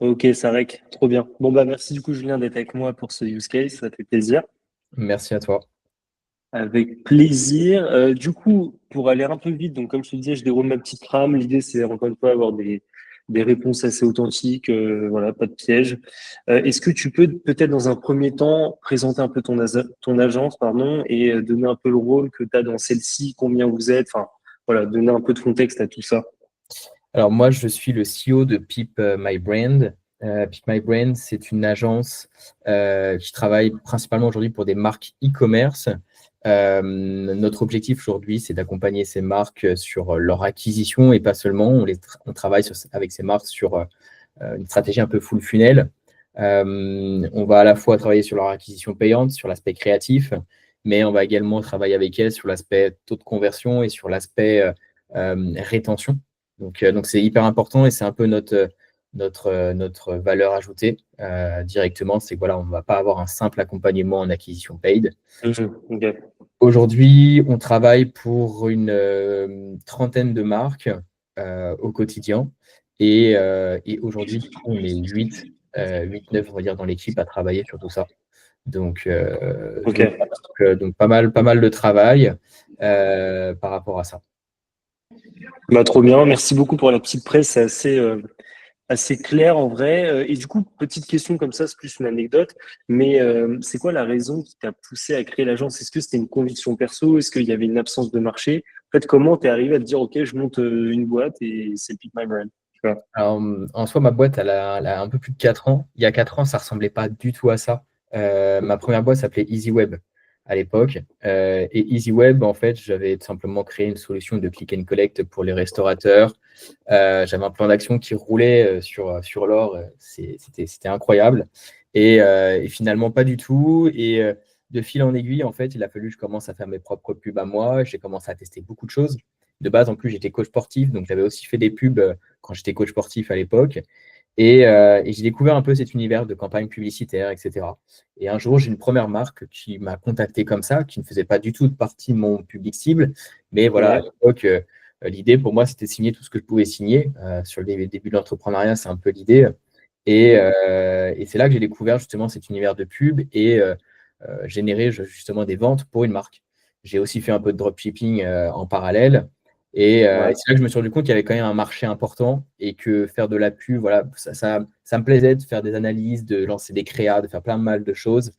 Ok, ça rec, trop bien. Bon, bah, merci du coup, Julien, d'être avec moi pour ce use case, ça fait plaisir. Merci à toi. Avec plaisir. Du coup, pour aller un peu vite, donc comme je te disais, je déroule ma petite trame. L'idée, c'est encore une fois avoir des réponses assez authentiques, voilà, pas de piège. Est-ce que tu peux peut-être dans un premier temps présenter un peu ton agence, pardon, et donner un peu le rôle que tu as dans celle-ci, combien vous êtes, enfin, voilà, donner un peu de contexte à tout ça. Alors moi, je suis le CEO de Peep My Brand. Peep My Brand, c'est une agence qui travaille principalement aujourd'hui pour des marques e-commerce. Notre objectif aujourd'hui, c'est d'accompagner ces marques sur leur acquisition et pas seulement. On travaille avec ces marques sur une stratégie un peu full funnel. On va à la fois travailler sur leur acquisition payante, sur l'aspect créatif, mais on va également travailler avec elles sur l'aspect taux de conversion et sur l'aspect rétention. Donc c'est hyper important et c'est un peu notre valeur ajoutée directement. C'est que voilà, on ne va pas avoir un simple accompagnement en acquisition paid. Ok. Aujourd'hui, on travaille pour une trentaine de marques au quotidien. Et aujourd'hui, du coup, on est 8, 9, on va dire, dans l'équipe à travailler sur tout ça. Donc, euh, Ok. donc, donc pas mal de travail par rapport à ça. Bah, trop bien. Merci beaucoup pour la petite presse. C'est assez clair en vrai. Et du coup, petite question comme ça, c'est plus une anecdote, mais c'est quoi la raison qui t'a poussé à créer l'agence? Est-ce que c'était une conviction perso? Est-ce qu'il y avait une absence de marché? En fait, comment t'es arrivé à te dire, OK, je monte une boîte et c'est Pick My Brand, tu vois? Alors, en soi, ma boîte, elle a un peu plus de 4 ans. Il y a 4 ans, ça ressemblait pas du tout à ça. Ma première boîte s'appelait EasyWeb à l'époque. Et EasyWeb, en fait, j'avais tout simplement créé une solution de click and collect pour les restaurateurs. J'avais un plan d'action qui roulait sur l'or. C'était incroyable. Et finalement, pas du tout. Et de fil en aiguille, en fait, il a fallu que je commence à faire mes propres pubs à moi. J'ai commencé à tester beaucoup de choses. De base, en plus, j'étais coach sportif, donc j'avais aussi fait des pubs quand j'étais coach sportif à l'époque. Et j'ai découvert un peu cet univers de campagne publicitaire, etc. Et un jour, j'ai une première marque qui m'a contacté comme ça, qui ne faisait pas du tout partie de mon public cible. Mais voilà, à Ouais, l'époque, l'idée pour moi, c'était de signer tout ce que je pouvais signer. Sur le début de l'entrepreneuriat, c'est un peu l'idée. Et c'est là que j'ai découvert justement cet univers de pub et générer justement des ventes pour une marque. J'ai aussi fait un peu de dropshipping en parallèle. Et ouais. c'est là que je me suis rendu compte qu'il y avait quand même un marché important et que faire de la pub, voilà, ça me plaisait de faire des analyses, de lancer des créas, de faire plein de mal de choses.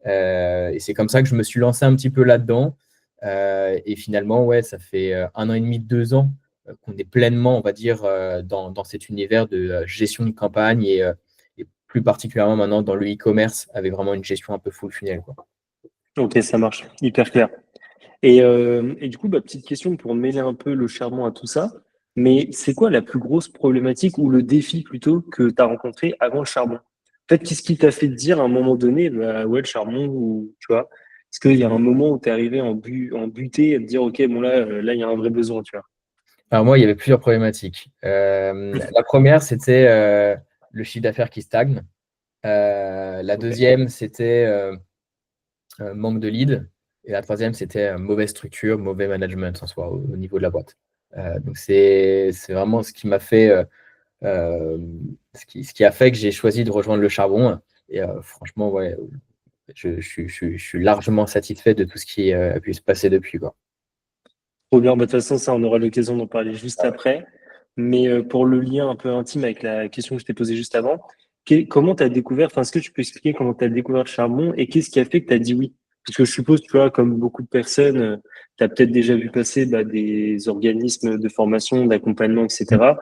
Et c'est comme ça que je me suis lancé un petit peu là-dedans. Et finalement, ouais, ça fait 1 an et demi, 2 ans qu'on est pleinement, on va dire, dans cet univers de gestion de campagne et plus particulièrement maintenant dans le e-commerce avec vraiment une gestion un peu full funnel, quoi. OK, ça marche. Hyper clair. Et du coup, bah, petite question pour mêler un peu le charbon à tout ça. Mais c'est quoi la plus grosse problématique ou le défi plutôt que tu as rencontré avant le charbon? En fait, qu'est-ce qui t'a fait te dire à un moment donné, bah, ouais, le charbon, ou tu vois, est-ce qu'il y a un moment où tu es arrivé en butée à te dire, OK, bon là, il y a un vrai besoin, tu vois? Alors moi, il y avait plusieurs problématiques. La première, c'était le chiffre d'affaires qui stagne. La OK. deuxième, c'était manque de lead. Et la troisième, c'était mauvaise structure, mauvais management en soi au niveau de la boîte. Donc c'est vraiment ce qui m'a fait, euh, ce qui a fait que j'ai choisi de rejoindre le charbon. Et franchement, ouais, je suis largement satisfait de tout ce qui a pu se passer depuis, quoi. Trop bien. Bah, de toute façon, ça, on aura l'occasion d'en parler juste après. Mais pour le lien un peu intime avec la question que je t'ai posée juste avant, comment tu as découvert, enfin, est-ce que tu peux expliquer comment tu as découvert le charbon et qu'est-ce qui a fait que tu as dit oui? Parce que je suppose, tu vois, comme beaucoup de personnes, tu as peut-être déjà vu passer bah, des organismes de formation, d'accompagnement, etc.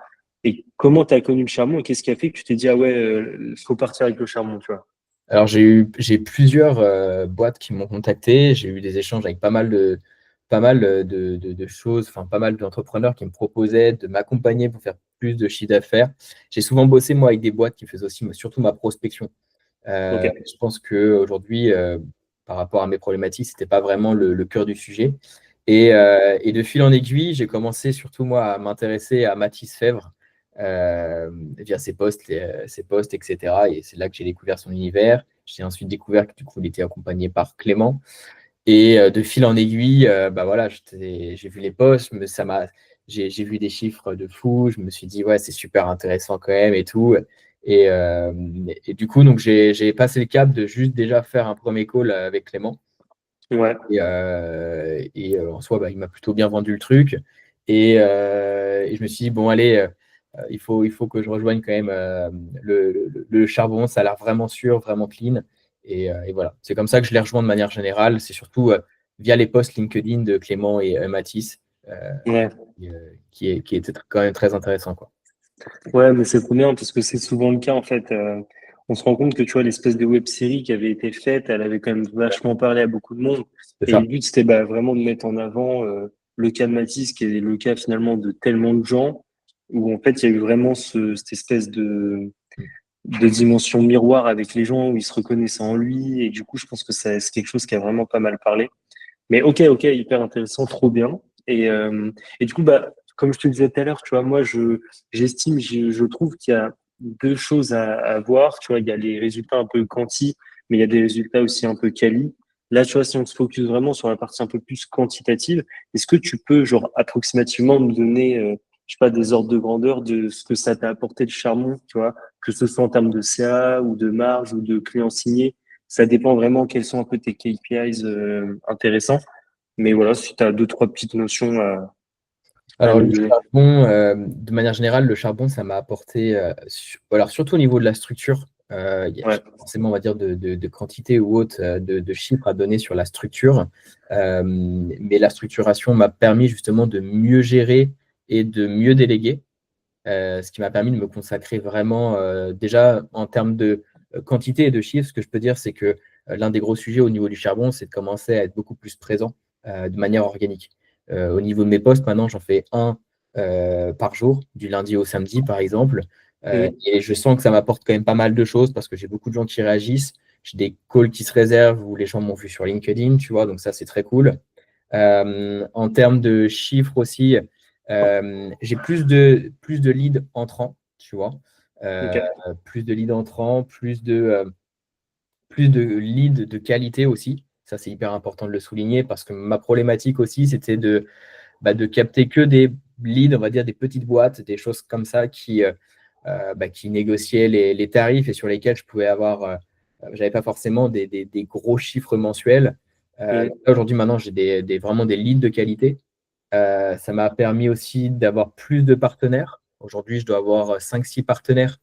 Et comment tu as connu le charbon et qu'est-ce qui a fait que tu t'es dit, ah ouais, faut partir avec le charbon, tu vois? Alors, j'ai plusieurs boîtes qui m'ont contacté. J'ai eu des échanges avec pas mal de choses, enfin, pas mal d'entrepreneurs qui me proposaient de m'accompagner pour faire plus de chiffre d'affaires. J'ai souvent bossé, moi, avec des boîtes qui faisaient aussi, surtout ma prospection. Ok. Je pense qu'aujourd'hui, par rapport à mes problématiques, ce n'était pas vraiment le cœur du sujet. Et de fil en aiguille, j'ai commencé surtout, moi, à m'intéresser à Mathis Fèvre via ses posts, etc. Et c'est là que j'ai découvert son univers. J'ai ensuite découvert que du coup, il était accompagné par Clément. Et de fil en aiguille, bah voilà, j'ai vu les posts, mais j'ai vu des chiffres de fou. Je me suis dit, ouais, c'est super intéressant quand même et tout. Et du coup, donc j'ai passé le cap de juste déjà faire un premier call avec Clément. Ouais, En soi, bah, il m'a plutôt bien vendu le truc. Et je me suis dit, bon, allez, il faut que je rejoigne quand même le charbon. Ça a l'air vraiment sûr, vraiment clean. Et voilà, c'est comme ça que je l'ai rejoint de manière générale. C'est surtout via les posts LinkedIn de Clément et Mathis, ouais. qui était quand même très intéressant, quoi. Ouais, mais c'est trop bien parce que c'est souvent le cas en fait. On se rend compte que tu vois l'espèce de web série qui avait été faite, elle avait quand même vachement parlé à beaucoup de monde. C'est Et ça. le but c'était bah, vraiment de mettre en avant le cas de Matisse, qui est le cas finalement de tellement de gens, où en fait il y a eu vraiment cette espèce de dimension miroir avec les gens où ils se reconnaissaient en lui. Et du coup, je pense que c'est quelque chose qui a vraiment pas mal parlé. Mais ok, hyper intéressant, trop bien. Et du coup, bah, comme je te le disais tout à l'heure, tu vois, moi, je trouve qu'il y a deux choses à voir. Tu vois, il y a les résultats un peu quanti, mais il y a des résultats aussi un peu quali. Là, tu vois, si on se focus vraiment sur la partie un peu plus quantitative, est-ce que tu peux, genre, approximativement nous donner, je sais pas, des ordres de grandeur de ce que ça t'a apporté le charbon, tu vois, que ce soit en termes de CA ou de marge ou de clients signés? Ça dépend vraiment quels sont un peu tes KPIs intéressants. Mais voilà, si tu as deux, trois petites notions à Alors, nous le donner. charbon, de manière générale, le charbon, ça m'a apporté, alors surtout au niveau de la structure, j'ai Ouais. pas forcément, on va dire, de quantité ou autre, de chiffres à donner sur la structure. Mais la structuration m'a permis justement de mieux gérer et de mieux déléguer, ce qui m'a permis de me consacrer vraiment, déjà en termes de quantité et de chiffres. Ce que je peux dire, c'est que l'un des gros sujets au niveau du charbon, c'est de commencer à être beaucoup plus présent de manière organique. Au niveau de mes postes, maintenant, j'en fais un par jour, du lundi au samedi, par exemple. Mhm. Et je sens que ça m'apporte quand même pas mal de choses parce que j'ai beaucoup de gens qui réagissent. J'ai des calls qui se réservent où les gens m'ont vu sur LinkedIn, tu vois, donc ça, c'est très cool. En termes de chiffres aussi, j'ai plus de leads entrants, tu vois. Ok. Euh, Plus de leads entrants, plus de leads de qualité aussi. Ça, c'est hyper important de le souligner parce que ma problématique aussi, c'était de capter que des leads, on va dire des petites boîtes, des choses comme ça qui négociaient les tarifs et sur lesquels je pouvais avoir, j'avais pas forcément des gros chiffres mensuels. Mhm. Aujourd'hui, maintenant, j'ai vraiment des leads de qualité. Ça m'a permis aussi d'avoir plus de partenaires. Aujourd'hui, je dois avoir 5-6 partenaires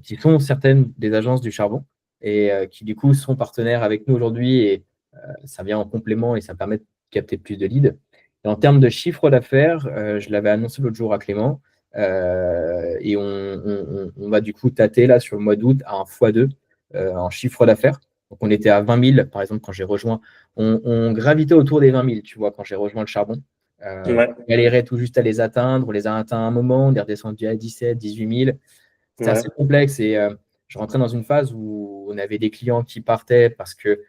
qui sont certaines des agences du charbon et qui, du coup, sont partenaires avec nous aujourd'hui. Et ça vient en complément et ça permet de capter plus de leads. Et en termes de chiffre d'affaires, je l'avais annoncé l'autre jour à Clément. Et on va du coup tâter là sur le mois d'août à un x2 en chiffre d'affaires. Donc, on était à 20 000, par exemple, quand j'ai rejoint. On gravitait autour des 20 000, tu vois, quand j'ai rejoint le charbon. Ouais. On galérait tout juste à les atteindre. On les a atteints à un moment, on est redescendu à 17, 18 000. C'était Ouais. assez complexe et je rentrais dans une phase où on avait des clients qui partaient parce que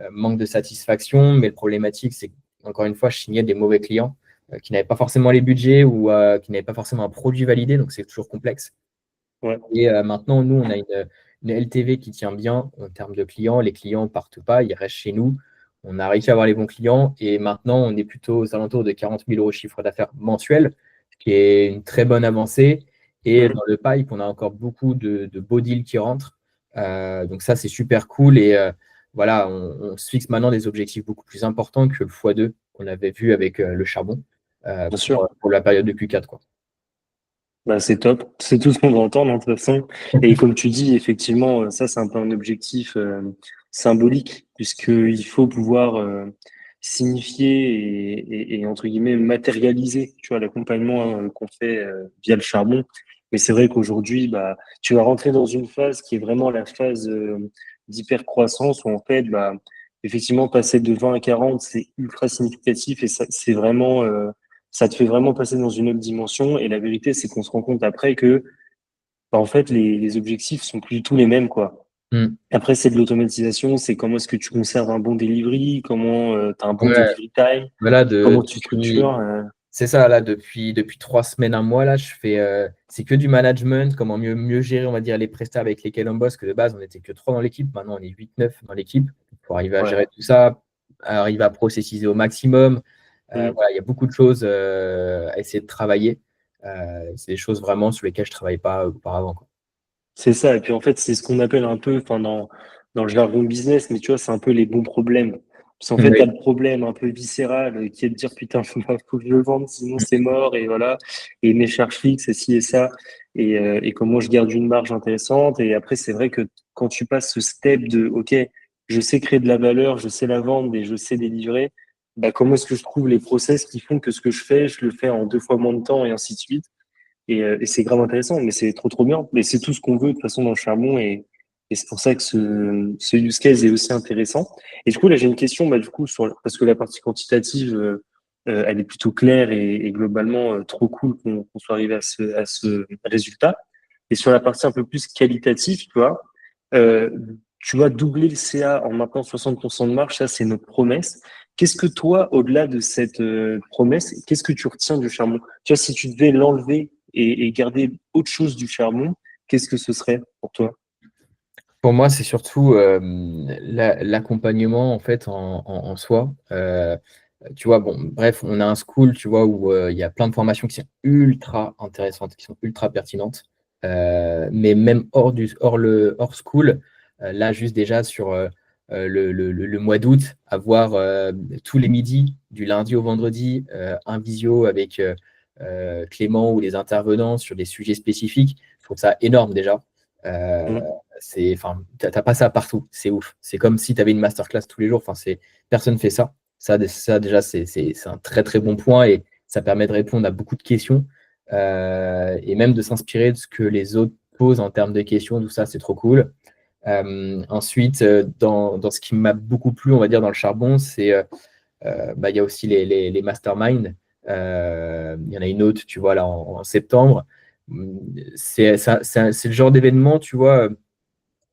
manque de satisfaction. Mais le problématique, c'est qu'encore une fois, je signais des mauvais clients qui n'avaient pas forcément les budgets ou qui n'avaient pas forcément un produit validé. Donc, c'est toujours complexe. Ouais. Et maintenant, nous, on a une LTV qui tient bien en termes de clients. Les clients ne partent pas, ils restent chez nous. On a réussi à avoir les bons clients et maintenant, on est plutôt aux alentours de 40 000 euros de chiffre d'affaires mensuel, ce qui est une très bonne avancée. Et Mhm. dans le pipe, on a encore beaucoup de beaux deals qui rentrent. Donc ça, c'est super cool. Et voilà, on se fixe maintenant des objectifs beaucoup plus importants que le x2 qu'on avait vu avec le charbon Bien sûr. pour la période de Q4, quoi. Bah, c'est top. C'est tout ce qu'on va entendre, hein, de toute façon. Et comme tu dis, effectivement, ça, c'est un peu un objectif symbolique, puisqu'il faut pouvoir signifier entre guillemets, matérialiser, tu vois, l'accompagnement qu'on fait via le charbon. Mais c'est vrai qu'aujourd'hui, bah, tu vas rentrer dans une phase qui est vraiment la phase d'hypercroissance, où en fait, bah, effectivement, passer de 20 à 40, c'est ultra significatif et ça, c'est vraiment ça te fait vraiment passer dans une autre dimension. Et la vérité, c'est qu'on se rend compte après que, bah, en fait, les objectifs sont plus du tout les mêmes, quoi. Mm. Après, c'est de l'automatisation, c'est comment est-ce que tu conserves un bon delivery, comment tu as un bon Ouais, delivery time, voilà, comment tu depuis, structures. c'est ça, là, depuis 3 semaines, un mois, là, je fais, c'est que du management, comment mieux gérer, on va dire, les prestats avec lesquels on bosse, que de base, on n'était que 3 dans l'équipe, maintenant, on est 8-9 dans l'équipe, pour arriver à Ouais. gérer tout ça, arriver à processiser au maximum. Mm. Voilà, il y a beaucoup de choses à essayer de travailler. C'est des choses vraiment sur lesquelles je ne travaillais pas auparavant, quoi. C'est ça. Et puis en fait, c'est ce qu'on appelle un peu, enfin, dans le jargon business, mais tu vois, c'est un peu les bons problèmes. Parce qu'en fait, tu as Oui, le problème un peu viscéral qui est de dire putain, faut que je le vende, sinon c'est mort, et voilà. Et mes charges fixes, et ci et ça, et comment je garde une marge intéressante. Et après, c'est vrai que quand tu passes ce step de OK, je sais créer de la valeur, je sais la vendre et je sais délivrer, bah, comment est-ce que je trouve les process qui font que ce que je fais, je le fais en 2 fois moins de temps et ainsi de suite. Et c'est grave intéressant, mais c'est trop bien. Mais c'est tout ce qu'on veut de toute façon dans le charbon et c'est pour ça que ce use case est aussi intéressant. Et du coup, là, j'ai une question, bah, du coup, parce que la partie quantitative, elle est plutôt claire et globalement trop cool qu'on soit arrivé à ce résultat. Et sur la partie un peu plus qualitative, euh, tu vois, doubler le CA en maintenant 60% de marge, ça, c'est notre promesse. Qu'est-ce que toi, au-delà de cette promesse, qu'est-ce que tu retiens du charbon? Tu vois, si tu devais l'enlever et garder autre chose du charbon, qu'est-ce que ce serait pour toi? pour moi, c'est surtout l'accompagnement en fait en soi. Tu vois, bon, bref, on a un school, tu vois, où il y a plein de formations qui sont ultra intéressantes, qui sont ultra pertinentes. Mais même hors school, là, juste déjà sur le mois d'août, avoir tous les midis, du lundi au vendredi, un visio avec Clément ou les intervenants sur des sujets spécifiques, je trouve ça énorme déjà. Euh, Mm. enfin, t'as pas ça partout, c'est ouf. C'est comme si tu avais une masterclass tous les jours. Enfin, personne fait ça. Ça déjà, c'est un très très bon point et ça permet de répondre à beaucoup de questions et même de s'inspirer de ce que les autres posent en termes de questions. Tout ça, c'est trop cool. Ensuite, dans ce qui m'a beaucoup plu, on va dire, dans le charbon, bah, il y a aussi les masterminds. Il y en a une autre, tu vois, là, en septembre. C'est le genre d'événement, tu vois.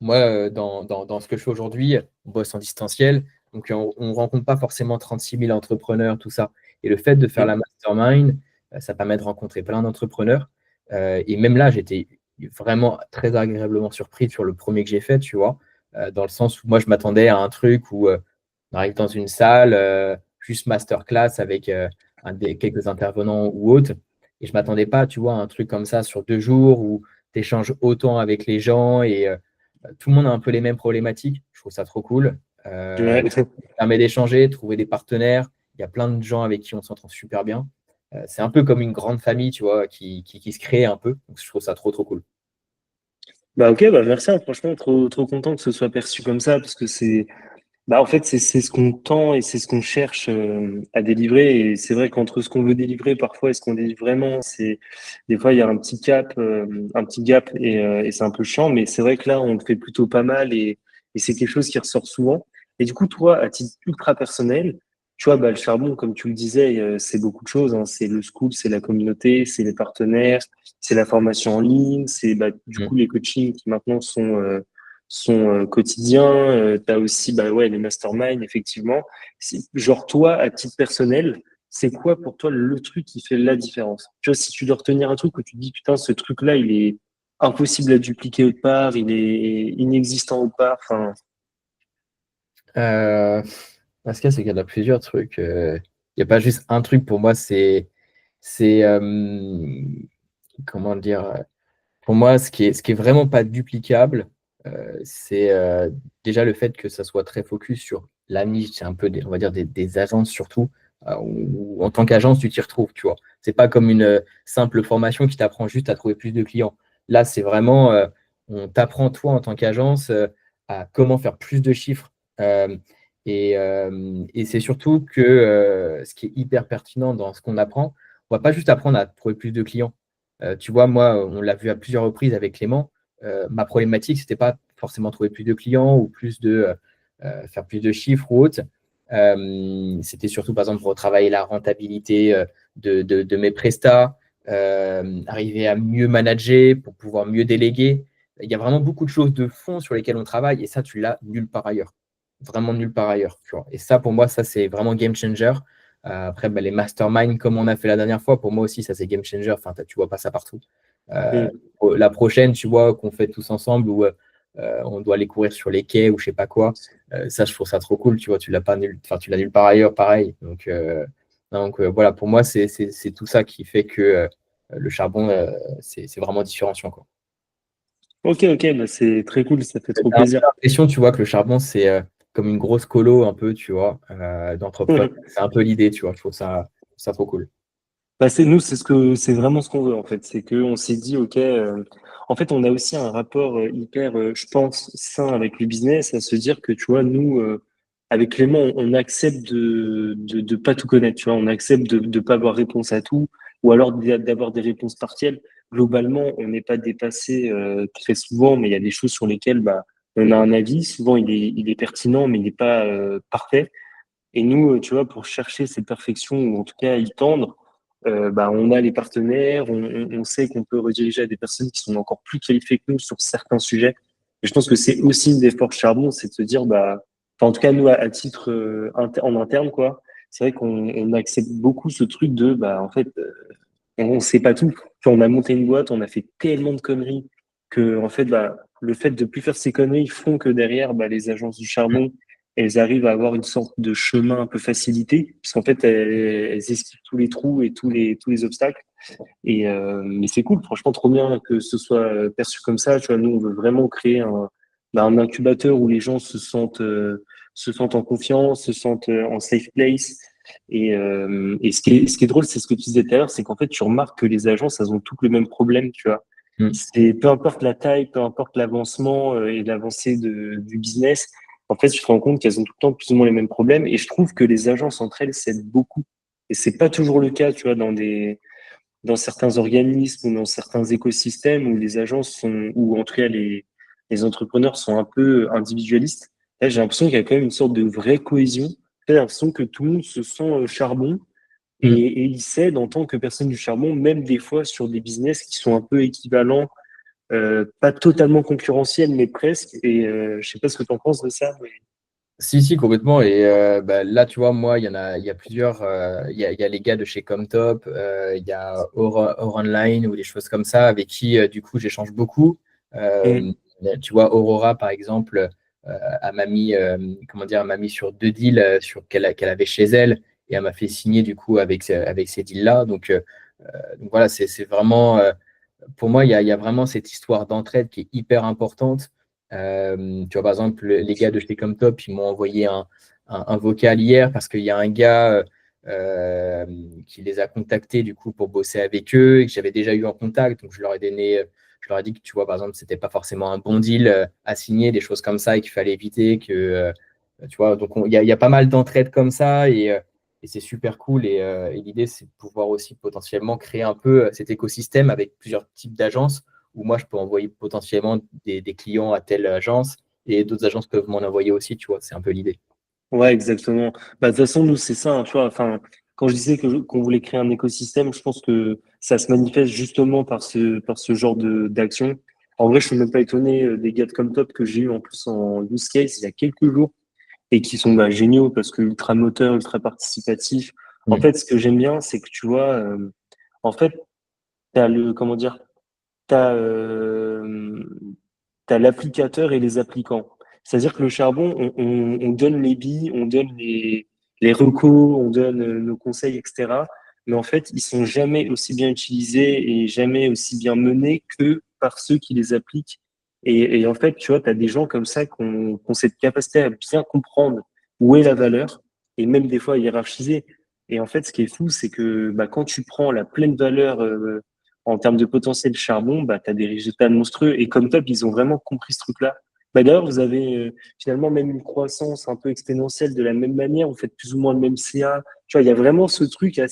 Moi, dans ce que je fais aujourd'hui, on bosse en distanciel, donc on ne rencontre pas forcément 36 000 entrepreneurs, tout ça. Et le fait de faire la Mm. mastermind, ça permet de rencontrer plein d'entrepreneurs. Et même là, j'étais vraiment très agréablement surpris sur le premier que j'ai fait, tu vois, dans le sens où moi, je m'attendais à un truc où on arrive dans une salle, juste masterclass avec quelques intervenants ou autres. Et je ne m'attendais pas, tu vois, à un truc comme ça sur 2 jours où tu échanges autant avec les gens et tout le monde a un peu les mêmes problématiques. Je trouve ça trop cool. Ouais. Ça permet d'échanger, de trouver des partenaires. Il y a plein de gens avec qui on s'entend super bien. C'est un peu comme une grande famille, tu vois, qui se crée un peu. Donc, je trouve ça trop, trop cool. Bah ok, bah merci, hein. Franchement, trop content que ce soit perçu comme ça, parce que bah en fait, c'est ce qu'on tend et c'est ce qu'on cherche à délivrer. Et c'est vrai qu'entre ce qu'on veut délivrer parfois et ce qu'on délivre vraiment, des fois il y a un petit gap et c'est un peu chiant. Mais c'est vrai que là, on le fait plutôt pas mal et c'est quelque chose qui ressort souvent. Et du coup, toi, à titre ultra personnel, tu vois, bah le charbon, comme tu le disais, c'est beaucoup de choses, hein. C'est le school, c'est la communauté, c'est les partenaires, c'est la formation en ligne, c'est bah, du Mm. coup les coachings qui maintenant sont quotidiens. Tu as aussi bah, ouais, les masterminds, effectivement. Genre, toi, à titre personnel, c'est quoi pour toi le truc qui fait la différence? Tu vois, si tu dois retenir un truc où tu te dis, putain, ce truc-là, il est impossible à dupliquer autre part, il est inexistant autre part. Enfin, Euh, Parce que c'est qu'il y en a plusieurs trucs. Il n'y a pas juste un truc pour moi. C'est comment dire. Pour moi, ce qui est vraiment pas duplicable, c'est déjà le fait que ça soit très focus sur la niche. C'est un peu, on va dire, des agences surtout, où en tant qu'agence, tu t'y retrouves, tu vois. C'est pas comme une simple formation qui t'apprend juste à trouver plus de clients. Là, c'est vraiment, on t'apprend, toi, en tant qu'agence, à comment faire plus de chiffres. Euh, et c'est surtout que ce qui est hyper pertinent dans ce qu'on apprend, on va pas juste apprendre à trouver plus de clients. Tu vois, moi, on l'a vu à plusieurs reprises avec Clément. Ma problématique, c'était pas forcément trouver plus de clients ou faire plus de chiffres ou autre. C'était surtout, par exemple, retravailler la rentabilité de mes prestats, arriver à mieux manager pour pouvoir mieux déléguer. Il y a vraiment beaucoup de choses de fond sur lesquelles on travaille et ça, tu l'as nulle part ailleurs. Vraiment nulle part ailleurs. Tu vois. Et ça, pour moi, ça, c'est vraiment game changer. Après, bah, les masterminds, comme on a fait la dernière fois, pour moi aussi, ça c'est game changer. Enfin, tu vois pas ça partout. Euh, hmm. la prochaine, tu vois, qu'on fait tous ensemble où on doit aller courir sur les quais ou je sais pas quoi. Ça, je trouve ça trop cool. Tu vois, tu l'as pas enfin, tu l'as nulle part ailleurs, pareil. Donc, voilà, pour moi, c'est tout ça qui fait que le charbon, c'est vraiment différenciant, quoi. Ok, bah, c'est très cool, ça fait trop T'as un peu plaisir. l'impression, tu vois, que le charbon, c'est comme une grosse colo, un peu, tu vois, d'entrepreneur. C'est un peu l'idée, tu vois. Je trouve ça trop cool. Bah, c'est vraiment ce qu'on veut en fait. C'est que on s'est dit, ok, en fait, on a aussi un rapport hyper, je pense, sain avec le business, à se dire que tu vois, nous, avec Clément, on accepte de pas tout connaître, tu vois, on accepte de pas avoir réponse à tout, ou alors d'avoir des réponses partielles. Globalement, on n'est pas dépassé très souvent, mais il y a des choses sur lesquelles bah, on a un avis. Souvent, il est pertinent, mais il n'est pas parfait. Et nous, tu vois, pour chercher cette perfection, ou en tout cas y tendre, bah, on a les partenaires, on sait qu'on peut rediriger à des personnes qui sont encore plus qualifiées que nous sur certains sujets. Et je pense que c'est aussi une des forces Charbon, c'est de se dire, bah, enfin, en tout cas, nous, à titre en interne, quoi, c'est vrai qu'on accepte beaucoup ce truc de, bah, en fait, on sait pas tout. Quand on a monté une boîte, on a fait tellement de conneries que, en fait, bah, le fait de plus faire ces conneries font que derrière, bah, les agences du charbon, elles arrivent à avoir une sorte de chemin un peu facilité, puisqu'en fait, elles esquivent tous les trous et tous les obstacles. Et, mais c'est cool, franchement, trop bien que ce soit perçu comme ça. Tu vois, nous, on veut vraiment créer bah, un incubateur où les gens se sentent en confiance, se sentent en safe place. Et ce qui est drôle, c'est ce que tu disais tout à l'heure, c'est qu'en fait, tu remarques que les agences, elles ont toutes le même problème, tu vois. Mm. C'est peu importe la taille, peu importe l'avancement et l'avancée du business, en fait, tu te rends compte qu'elles ont tout le temps plus ou moins les mêmes problèmes. Et je trouve que les agences entre elles s'aident beaucoup. Et c'est pas toujours le cas, tu vois, dans certains organismes ou dans certains écosystèmes où les agences sont, ou en tout cas les entrepreneurs sont un peu individualistes. Là, j'ai l'impression qu'il y a quand même une sorte de vraie cohésion. J'ai l'impression que tout le monde se sent charbon Mm. et il s'aide en tant que personne du charbon, même des fois sur des business qui sont un peu équivalents, pas totalement concurrentiels, mais presque. Et je sais pas ce que tu en penses de ça. Mais... Si, si, complètement. Et bah, là, tu vois, moi, il y a plusieurs. Il y a les gars de chez Comtop, il y a Aura Online ou des choses comme ça avec qui, du coup, j'échange beaucoup. Euh, Mm. Tu vois, Aurora, par exemple, elle m'a mis, comment dire, elle m'a mis sur 2 deals qu'elle avait chez elle et elle m'a fait signer, du coup, avec ces deals-là. Donc voilà, c'est vraiment. Pour moi, il y a vraiment cette histoire d'entraide qui est hyper importante. Tu vois, par exemple, les gars de chez Comtop, ils m'ont envoyé un vocal hier parce qu'il y a un gars euh, qui les a contactés du coup pour bosser avec eux et que j'avais déjà eu en contact. Donc, je leur ai dit que, tu vois, par exemple, c'était pas forcément un bon deal à signer, des choses comme ça et qu'il fallait éviter tu vois, donc il y a pas mal d'entraide comme ça et c'est super cool. Et l'idée, c'est de pouvoir aussi potentiellement créer un peu cet écosystème avec plusieurs types d'agences où moi, je peux envoyer potentiellement des clients à telle agence et d'autres agences peuvent m'en envoyer aussi, tu vois, c'est un peu l'idée. Ouais, exactement. Bah, de toute façon, nous, c'est ça, hein, tu vois. Enfin, quand je disais qu'on voulait créer un écosystème, je pense que ça se manifeste justement par ce genre d'action. En vrai, je suis même pas étonné des gars de Comtop que j'ai eu en plus en use case il y a quelques jours et qui sont bah, géniaux parce que ultra moteur, ultra participatif. En Mm. fait, ce que j'aime bien, c'est que tu vois, en fait, t'as comment dire, t'as, t'as l'applicateur et les applicants. C'est-à-dire que le charbon, on donne les billes, on donne les recos, on donne nos conseils, etc. Mais en fait, ils sont jamais aussi bien utilisés et jamais aussi bien menés que par ceux qui les appliquent. Et en fait, tu vois, tu as des gens comme ça qui ont cette capacité à bien comprendre où est la valeur et même des fois à hiérarchiser. Et en fait, ce qui est fou, c'est que bah, quand tu prends la pleine valeur en termes de potentiel charbon, bah, tu as des résultats monstrueux. Et comme Top, ils ont vraiment compris ce truc-là. Bah, d'ailleurs, vous avez finalement même une croissance un peu exponentielle de la même manière. Vous faites plus ou moins le même CA. Tu vois, il y a vraiment ce truc Mm.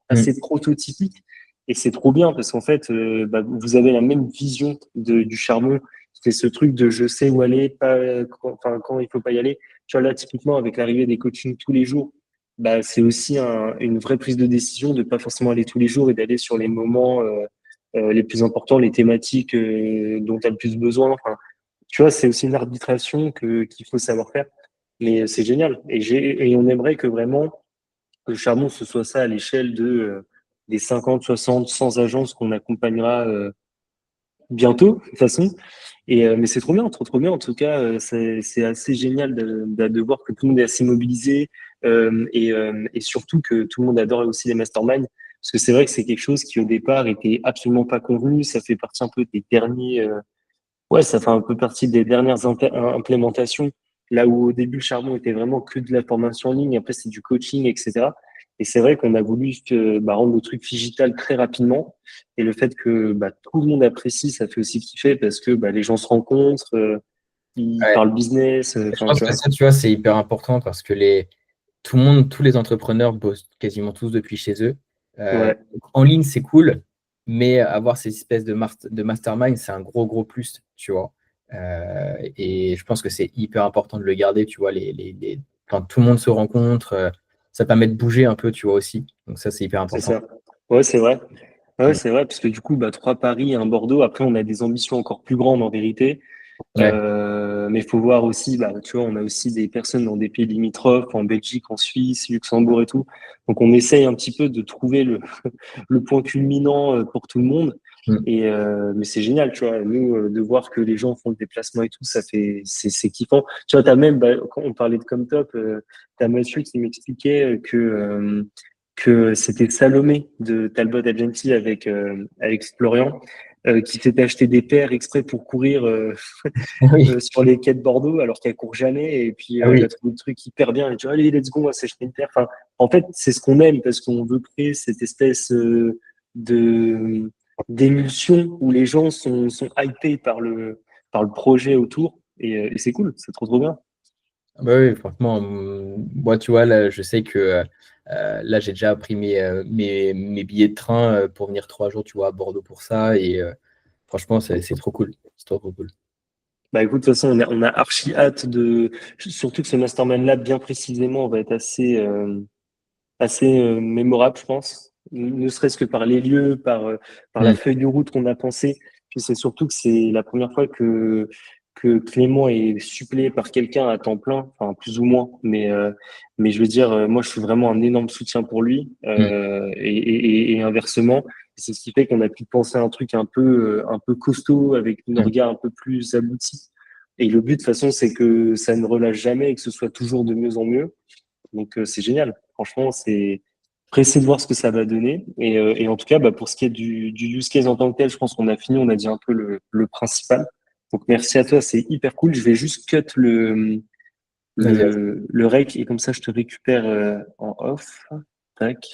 assez prototypique. Et c'est trop bien parce qu'en fait, bah, vous avez la même vision du charbon. C'est ce truc de je sais où aller, pas, enfin, quand il faut pas y aller. Tu vois, là, typiquement, avec l'arrivée des coachings tous les jours, bah, c'est aussi une vraie prise de décision de pas forcément aller tous les jours et d'aller sur les moments les plus importants, les thématiques dont tu as le plus besoin. Enfin, tu vois, c'est aussi une arbitration qu'il faut savoir faire. Mais c'est génial. Et on aimerait que vraiment le charbon, ce soit ça à l'échelle des 50, 60, 100 agences qu'on accompagnera bientôt, de toute façon. Mais c'est trop bien, trop bien. En tout cas, c'est assez génial de voir que tout le monde est assez mobilisé et surtout que tout le monde adore aussi les masterminds. Parce que c'est vrai que c'est quelque chose qui au départ était absolument pas convenu. Ça fait partie un peu des derniers. Ouais, ça fait un peu partie des dernières implémentations, là où au début le charbon était vraiment que de la formation en ligne, après c'est du coaching, etc. Et c'est vrai qu'on a voulu rendre le truc digital très rapidement. Et le fait que tout le monde apprécie, ça fait aussi kiffer parce que les gens se rencontrent, ils Ouais. parlent business, Je enfin pense tu que vois. ça, tu vois, c'est hyper important parce que tout le monde, tous les entrepreneurs bossent quasiment tous depuis chez eux. Ouais, En ligne, c'est cool, mais avoir ces espèces de mastermind, c'est un gros plus, tu vois. Et je pense que c'est hyper important de le garder, tu vois, quand tout le monde se rencontre, ça permet de bouger un peu, tu vois, aussi. Donc ça, c'est hyper c'est important. ça. Ouais, c'est vrai. Ouais, Mm. c'est vrai, parce que du coup, trois Paris, un Bordeaux. Après, on a des ambitions encore plus grandes en vérité. Ouais, Mais il faut voir aussi, tu vois, on a aussi des personnes dans des pays limitrophes, en Belgique, en Suisse, Luxembourg et tout. Donc on essaye un petit peu de trouver le point culminant pour tout le monde. Mm. Mais c'est génial, tu vois, nous, de voir que les gens font le déplacement et tout, c'est kiffant. Tu vois, t'as même, quand on parlait de Comtop, t'as Mathieu qui m'expliquait que c'était Salomé de Talbot Agency avec Florian, qui s'était acheté des paires exprès pour courir Oui, sur les quais de Bordeaux alors qu'elle court jamais. Et puis ah elle a oui, trouvé le truc hyper bien. Elle a dit allez, let's go, on va s'acheter une paire. Enfin, en fait, c'est ce qu'on aime parce qu'on veut créer cette espèce de d'émulsion où les gens sont hypés par le projet autour. Et c'est cool, c'est trop bien. ah bah oui, franchement, moi, tu vois, là, je sais que là, j'ai déjà pris mes billets de train pour venir 3 jours, tu vois, à Bordeaux pour ça. Et franchement, c'est trop cool. C'est trop cool. Bah écoute, de toute façon, on a archi hâte surtout que ce Mastermind Lab, bien précisément, va être assez mémorable, je pense. Ne serait-ce que par les lieux, par la Mm. feuille de route qu'on a pensée. Puis c'est surtout que c'est la première fois que Clément est suppléé par quelqu'un à temps plein, enfin plus ou moins. Mais je veux dire, moi je suis vraiment un énorme soutien pour lui Mm. et inversement. C'est ce qui fait qu'on a pu penser à un truc un peu costaud avec une Mm. orga un peu plus aboutie. Et le but, de toute façon, c'est que ça ne relâche jamais et que ce soit toujours de mieux en mieux. Donc c'est génial. Franchement, c'est pressé de voir ce que ça va donner. Et en tout cas, pour ce qui est du use case en tant que tel, je pense qu'on a fini, on a dit un peu le principal. Donc merci à toi, c'est hyper cool. Je vais juste cut le, Vas-y, vas-y. le, le rec et comme ça je te récupère en off. Tac.